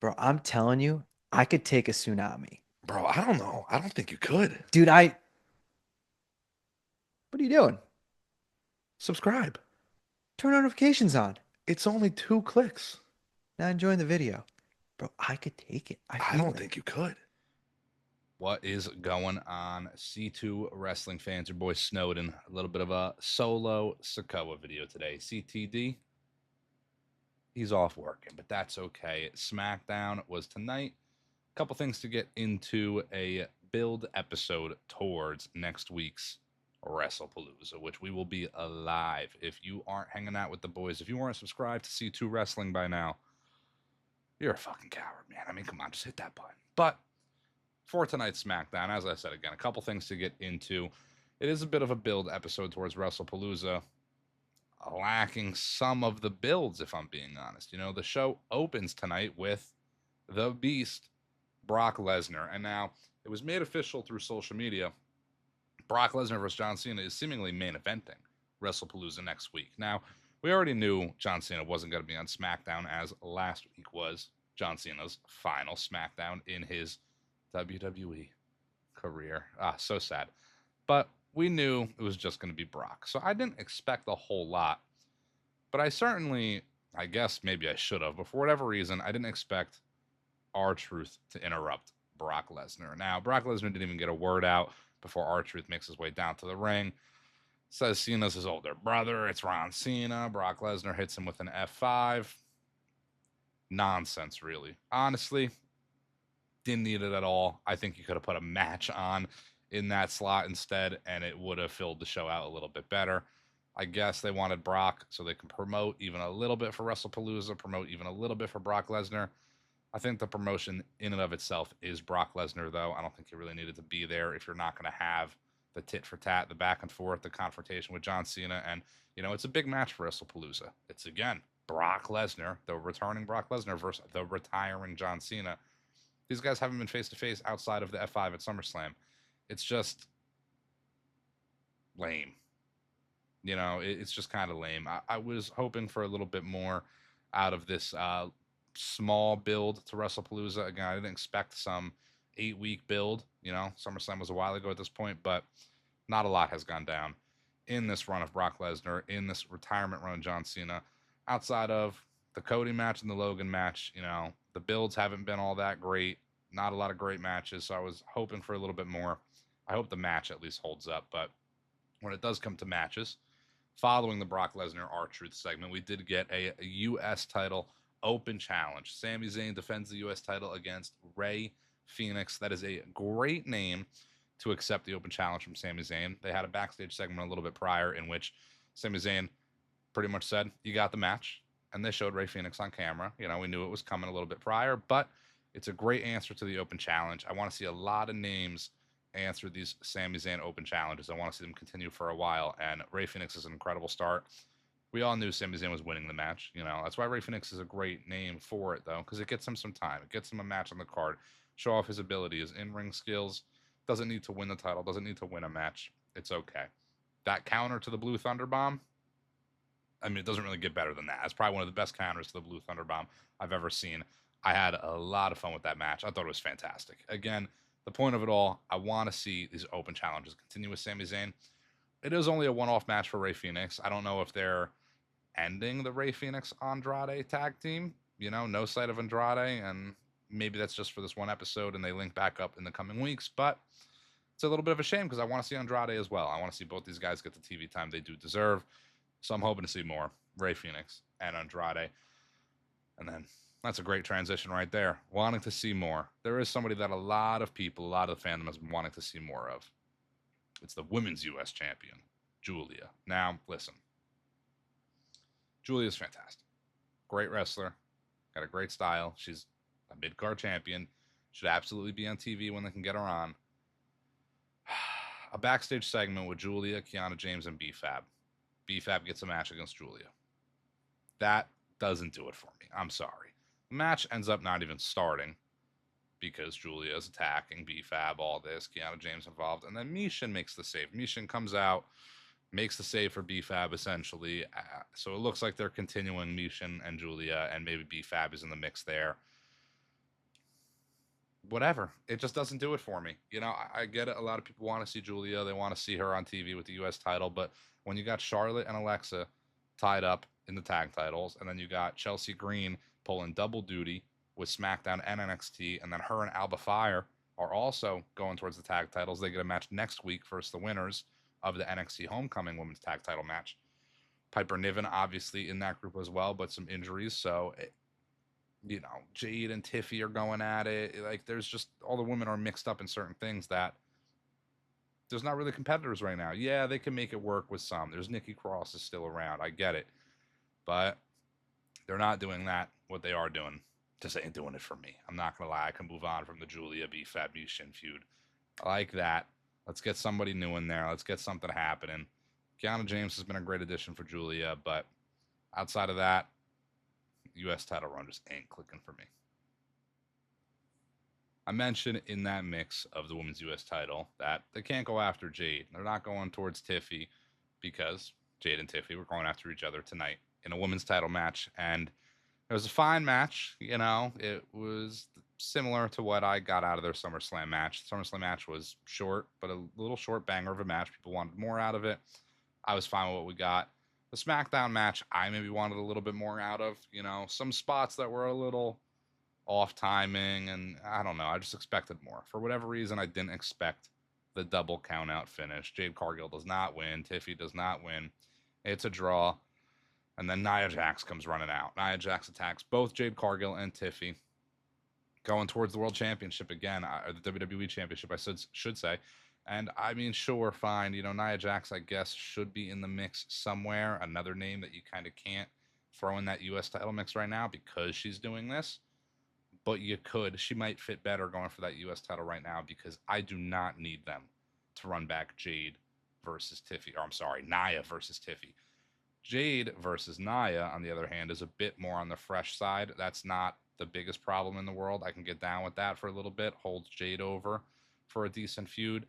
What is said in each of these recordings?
Bro, I'm telling you, I could take a tsunami. Bro, I don't know. I don't think you could. Dude, what are you doing? Subscribe. Turn notifications on. It's only 2 clicks. Now enjoying the video. Bro, I could take it. I I feel don't it. think you could. What is going on, C2 wrestling fans? Your boy Snowden. A little bit of a solo Sokoa video today. CTD, he's off working, but that's okay. SmackDown was tonight. A couple things to get into a build episode towards next week's Wrestlepalooza, which we will be alive. If you aren't hanging out with the boys, if you aren't subscribed to C2 Wrestling by now, you're a fucking coward, man. I mean, come on, just hit that button. But for tonight's SmackDown, as I said again, a couple things to get into. It is a bit of a build episode towards Wrestlepalooza, lacking some of the builds, if I'm being honest. You know, the show opens tonight with the Beast, Brock Lesnar. And now it was made official through social media. Brock Lesnar versus John Cena is seemingly main eventing Wrestlepalooza next week. Now, we already knew John Cena wasn't going to be on SmackDown, as last week was John Cena's final SmackDown in his WWE career. So sad. But we knew it was just going to be Brock. So I didn't expect a whole lot. But I certainly, I guess maybe I should have, but for whatever reason, I didn't expect R-Truth to interrupt Brock Lesnar. Now, Brock Lesnar didn't even get a word out before R-Truth makes his way down to the ring. Says Cena's his older brother. It's Ron Cena. Brock Lesnar hits him with an F5. Nonsense, really. Honestly, didn't need it at all. I think you could have put a match on in that slot instead, and it would have filled the show out a little bit better. I guess they wanted Brock so they can promote even a little bit for WrestlePalooza, promote even a little bit for Brock Lesnar. I think the promotion in and of itself is Brock Lesnar, though. I don't think he really needed to be there if you're not going to have the tit for tat, the back and forth, the confrontation with John Cena. And, you know, it's a big match for WrestlePalooza. It's, again, Brock Lesnar, the returning Brock Lesnar versus the retiring John Cena. These guys haven't been face to face outside of the F5 at SummerSlam. It's just lame. You know, it's just kind of lame. I was hoping for a little bit more out of this small build to WrestlePalooza. Again, I didn't expect some 8-week build. You know, SummerSlam was a while ago at this point, but not a lot has gone down in this run of Brock Lesnar, in this retirement run of John Cena. Outside of the Cody match and the Logan match, you know, the builds haven't been all that great. Not a lot of great matches, so I was hoping for a little bit more. I hope the match at least holds up, but when it does come to matches, following the Brock Lesnar R-Truth segment, we did get a U.S. title open challenge. Sami Zayn defends the U.S. title against Rey Fenix. That is a great name to accept the open challenge from Sami Zayn. They had a backstage segment a little bit prior in which Sami Zayn pretty much said, "You got the match." And they showed Rey Fenix on camera. You know, we knew it was coming a little bit prior, but it's a great answer to the open challenge. I want to see a lot of names answer these Sami Zayn open challenges. I want to see them continue for a while. And Rey Fenix is an incredible start. We all knew Sami Zayn was winning the match. You know, that's why Rey Fenix is a great name for it, though, because it gets him some time. It gets him a match on the card, show off his ability, his in-ring skills. Doesn't need to win the title, doesn't need to win a match. It's okay. That counter to the Blue Thunder Bomb, I mean, it doesn't really get better than that. It's probably one of the best counters to the Blue Thunder Bomb I've ever seen. I had a lot of fun with that match. I thought it was fantastic. Again, the point of it all, I want to see these open challenges continue with Sami Zayn. It is only a one-off match for Rey Fenix. I don't know if they're ending the Rey Fenix Andrade tag team. You know, no sight of Andrade, and maybe that's just for this one episode and they link back up in the coming weeks. But it's a little bit of a shame because I want to see Andrade as well. I want to see both these guys get the TV time they do deserve. So I'm hoping to see more Rey Fenix and Andrade. And then that's a great transition right there. Wanting to see more. There is somebody that a lot of people, a lot of the fandom has been wanting to see more of. It's the women's U.S. champion, Julia. Now, listen. Julia's fantastic. Great wrestler. Got a great style. She's a mid-card champion. Should absolutely be on TV when they can get her on. A backstage segment with Julia, Kiana James, and B-Fab. B-Fab gets a match against Julia. That doesn't do it for me. I'm sorry. The match ends up not even starting because Julia is attacking B-Fab, all this, Kiana James involved, and then Mishin makes the save. Mishin comes out, makes the save for B-Fab, essentially. So it looks like they're continuing Mishin and Julia, and maybe B-Fab is in the mix there. whatever. It just doesn't do it for me. You know, I get it. A lot of people want to see Julia. They want to see her on TV with the U.S. title. But when you got Charlotte and Alexa tied up in the tag titles, and then you got Chelsea Green pulling double duty with SmackDown and NXT, and then her and Alba Fire are also going towards the tag titles. They get a match next week versus the winners of the NXT Homecoming Women's Tag Title match. Piper Niven obviously in that group as well, but some injuries. So you know, Jade and Tiffy are going at it. Like, there's just all the women are mixed up in certain things that there's not really competitors right now. Yeah, they can make it work with some. There's Nikki Cross is still around. I get it. But they're not doing that. What they are doing just ain't doing it for me. I'm not going to lie. I can move on from the Julia B. Fat B. Shin feud. I like that. Let's get somebody new in there. Let's get something happening. Kiana James has been a great addition for Julia, but outside of that, U.S. title run just ain't clicking for me. I mentioned in that mix of the women's U.S. title that they can't go after Jade. They're not going towards Tiffy because Jade and Tiffy were going after each other tonight in a women's title match. And it was a fine match. You know, it was similar to what I got out of their SummerSlam match. The SummerSlam match was short, but a little short banger of a match. People wanted more out of it. I was fine with what we got. The SmackDown match, I maybe wanted a little bit more out of. You know, some spots that were a little off timing, and I don't know. I just expected more. For whatever reason, I didn't expect the double count out finish. Jade Cargill does not win. Tiffy does not win. It's a draw. And then Nia Jax comes running out. Nia Jax attacks both Jade Cargill and Tiffy, going towards the World Championship again, or the WWE Championship, I should say. And I mean, sure, fine. You know, Nia Jax, I guess, should be in the mix somewhere. Another name that you kind of can't throw in that U.S. title mix right now because she's doing this. But you could. She might fit better going for that U.S. title right now because I do not need them to run back Jade versus Tiffy. Or I'm sorry, Nia versus Tiffy. Jade versus Nia, on the other hand, is a bit more on the fresh side. That's not the biggest problem in the world. I can get down with that for a little bit. Holds Jade over for a decent feud.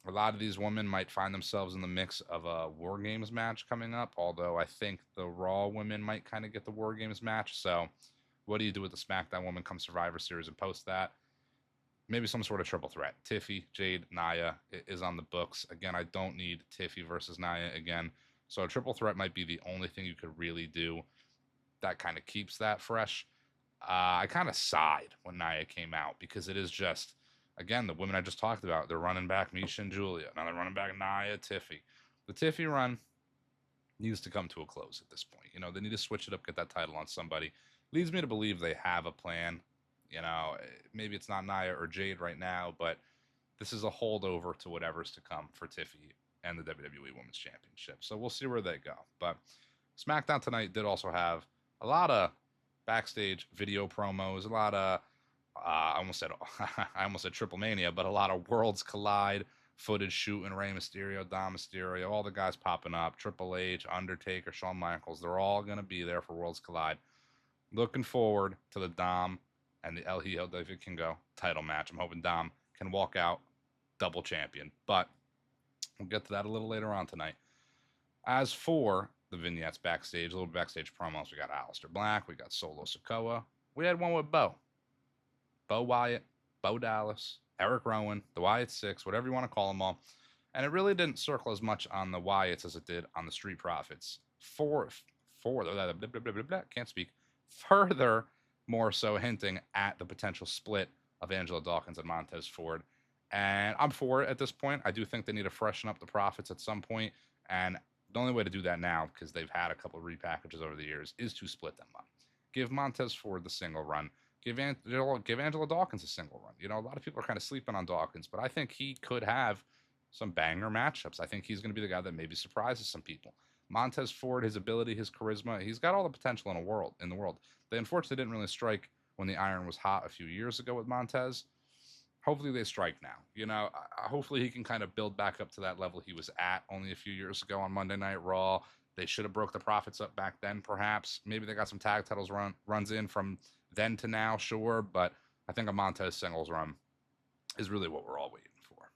A lot of these women might find themselves in the mix of a War Games match coming up, although I think the Raw women might kind of get the War Games match. So what do you do with the SmackDown woman come Survivor Series and post that? Maybe some sort of triple threat. Tiffy, Jade, Nia is on the books. Again, I don't need Tiffy versus Nia again. So a triple threat might be the only thing you could really do that kind of keeps that fresh. I kind of sighed when Nia came out because it is just, again, the women I just talked about. They're running back Misha and Julia. Now they're running back Nia, Tiffy. The Tiffy run needs to come to a close at this point. You know, they need to switch it up, get that title on somebody. Leads me to believe they have a plan. You know, maybe it's not Nia or Jade right now, but this is a holdover to whatever's to come for Tiffy and the WWE Women's Championship. So we'll see where they go. But SmackDown tonight did also have a lot of backstage video promos, a lot of I almost said Triple Mania, but a lot of Worlds Collide footage shooting. Rey Mysterio, Dom Mysterio, all the guys popping up. Triple H, Undertaker, Shawn Michaels. They're all going to be there for Worlds Collide. Looking forward to the Dom and the El Hijo de Vikingo title match. I'm hoping Dom can walk out double champion, but we'll get to that a little later on tonight. As for the vignettes backstage, a little backstage promos, we got Aleister Black, we got Solo Sikoa. We had one with Bo Wyatt, Bo Dallas, Eric Rowan, the Wyatt Six, whatever you want to call them all. And it really didn't circle as much on the Wyatts as it did on the Street Profits. Can't speak. Further, more so hinting at the potential split of Angela Dawkins and Montez Ford. And I'm for it at this point. I do think they need to freshen up the Profits at some point. And the only way to do that now, because they've had a couple of repackages over the years, is to split them up. Give Montez Ford the single run. Give Angela Dawkins a single run. You know, a lot of people are kind of sleeping on Dawkins, but I think he could have some banger matchups. I think he's going to be the guy that maybe surprises some people. Montez Ford, his ability, his charisma, he's got all the potential in the world. They unfortunately didn't really strike when the iron was hot a few years ago with Montez. Hopefully they strike now. You know, hopefully he can kind of build back up to that level he was at only a few years ago on Monday Night Raw. They should have broke the Profits up back then, perhaps. Maybe they got some tag titles runs in from then to now, sure. But I think a Montez singles run is really what we're all waiting for.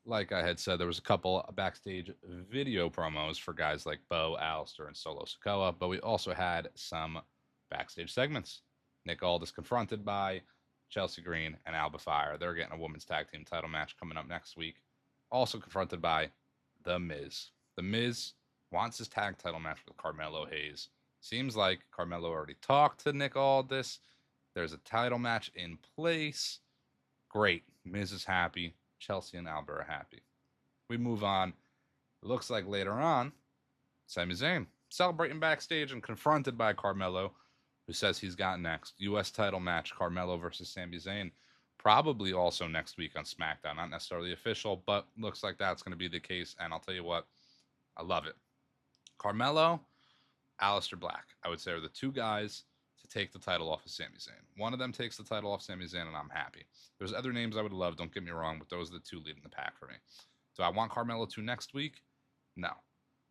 Like I had said, there was a couple backstage video promos for guys like Bo, Aleister, and Solo Sikoa, but we also had some backstage segments. Nick Aldis confronted by Chelsea Green and Alba Fire. They're getting a women's tag team title match coming up next week. Also confronted by The Miz. The Miz wants his tag title match with Carmelo Hayes. Seems like Carmelo already talked to Nick Aldis. There's a title match in place. Great. Miz is happy. Chelsea and Alba are happy. We move on. It looks like later on, Sami Zayn celebrating backstage and confronted by Carmelo, who says he's got next. U.S. title match, Carmelo versus Sami Zayn. Probably also next week on SmackDown. Not necessarily official, but looks like that's going to be the case. And I'll tell you what, I love it. Carmelo, Aleister Black, I would say, are the two guys to take the title off of Sami Zayn. One of them takes the title off Sami Zayn, and I'm happy. There's other names I would love, don't get me wrong, but those are the two leading the pack for me. Do I want Carmelo to next week? No.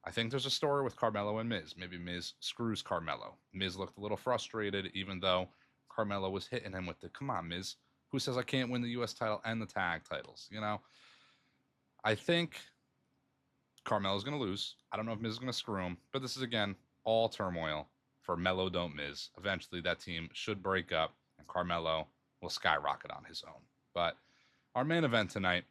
I think there's a story with Carmelo and Miz. Maybe Miz screws Carmelo. Miz looked a little frustrated, even though Carmelo was hitting him with the, come on, Miz. Who says I can't win the U.S. title and the tag titles? You know? I think Carmelo's going to lose. I don't know if Miz is going to screw him, but this is, again, all turmoil for Melo Don't Miz. Eventually, that team should break up, and Carmelo will skyrocket on his own. But our main event tonight,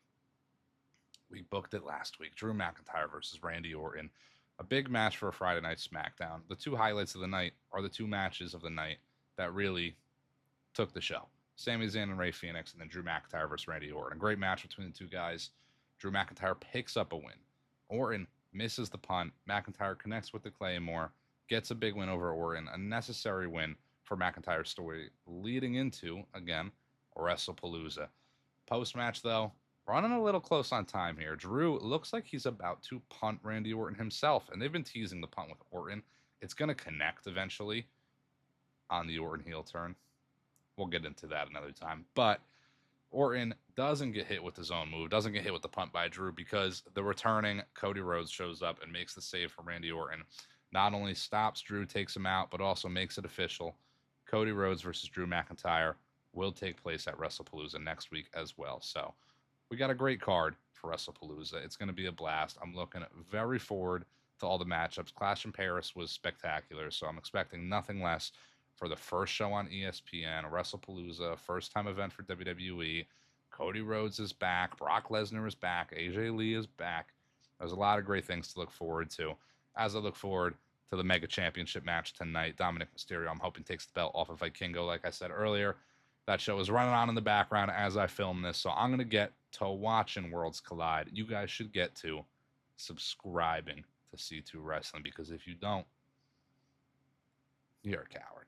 we booked it last week. Drew McIntyre versus Randy Orton. A big match for a Friday night SmackDown. The two highlights of the night are the two matches of the night that really took the show. Sami Zayn and Rey Fenix, and then Drew McIntyre versus Randy Orton. A great match between the two guys. Drew McIntyre picks up a win. Orton misses the punt. McIntyre connects with the Claymore, gets a big win over Orton. A necessary win for McIntyre's story leading into, again, Wrestlepalooza. Post-match, though, running a little close on time here. Drew looks like he's about to punt Randy Orton himself, and they've been teasing the punt with Orton. It's going to connect eventually on the Orton heel turn. We'll get into that another time. But Orton doesn't get hit with his own move, doesn't get hit with the punt by Drew, because the returning Cody Rhodes shows up and makes the save for Randy Orton. Not only stops Drew, takes him out, but also makes it official. Cody Rhodes versus Drew McIntyre will take place at Wrestlepalooza next week as well. So we got a great card for Wrestlepalooza. It's going to be a blast. I'm looking very forward to all the matchups. Clash in Paris was spectacular, so I'm expecting nothing less for the first show on ESPN, Wrestlepalooza, first-time event for WWE. Cody Rhodes is back. Brock Lesnar is back. AJ Lee is back. There's a lot of great things to look forward to. As I look forward to the Mega Championship match tonight, Dominic Mysterio, I'm hoping, takes the belt off of Vikingo, like I said earlier. That show is running on in the background as I film this, so I'm going to get to watching Worlds Collide. You guys should get to subscribing to C2 Wrestling, because if you don't, you're a coward.